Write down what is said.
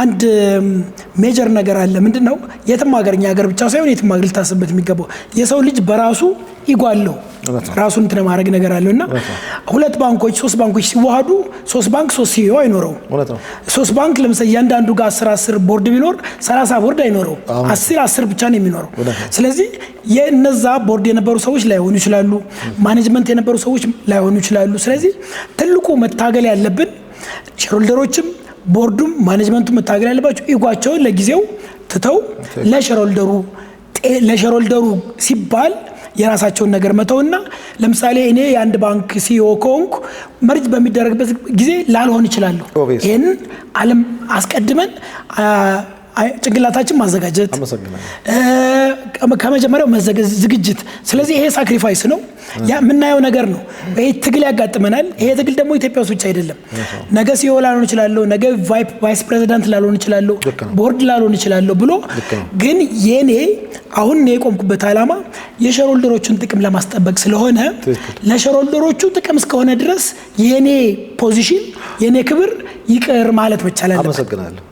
አንድ ሜጀር ነገር አለ ምንድነው የትም ሀገርኛ ሀገር ብቻ ሳይሆን የትም ሀገር ልታስብበት የሚገባው የሰው ልጅ በራሱ ይጓለው ራሱን እንትን ማድረግ ነገር አለውና ሁለት ባንኮች ሶስት ባንኮች ሲዋሃዱ ሶስት ባንክ ሶስት ሲዮ አይኖረው ሶስት ባንክ ለምሳሌ ያንዳንዱ ጋር 10 ቦርድ ቢኖር 30 ቦርድ አይኖረው 10 ብቻ ነው የሚኖረው ስለዚህ የነዛ ቦርድ የነበሩ ሰዎች ላይሆኑ ይችላሉ ማኔጅመንት የነበሩ ሰዎች ላይሆኑ ይችላሉ ስለዚህ ትልቁ መታገል ያለብን ሼርሆልደሮችም ቦርዱም ማኔጅመንቱ መታገል ያለባቸው ኢጓቸውን ለጊዜው ትተው ለሼርሆልደሩ ሲባል የራሳቸውን ነገር መተውና ለምሳሌ እኔ የአንድ ባንክ ሲኦ ኮንኩ መርጅ በሚደረግበት ጊዜ ላልሆን ይችላል ይሄን ዓለም አስቀድመን ጭንቅላታችን ማዘጋጀት ከመጀመሪያው ዝግጅት ስለዚህ ይሄ ሳክሪፋይስ ነው ያ ምናየው ነገር ነው ይሄ ትግል ያጋጥመናል ይሄ ትግል ደግሞ ኢትዮጵያ ውስጥ አይደለም ነገ ሲኦ ላልሆን ይችላል ነገ ቫይስ ፕሬዚዳንት ላልሆን ይችላል ቦርድ ላልሆን ይችላል ብሎ ግን የኔ አሁን ነው የቆምኩበት ዓላማ የሼርሆልደሮቹን ጥቅም ለማስጠበቅ ስለሆነ ለሼርሆልደሮቹ ጥቅም እስከሆነ ድረስ የኔ ፖዚሽን የኔ ክብር ይቅር ማለት ብቻ አለበት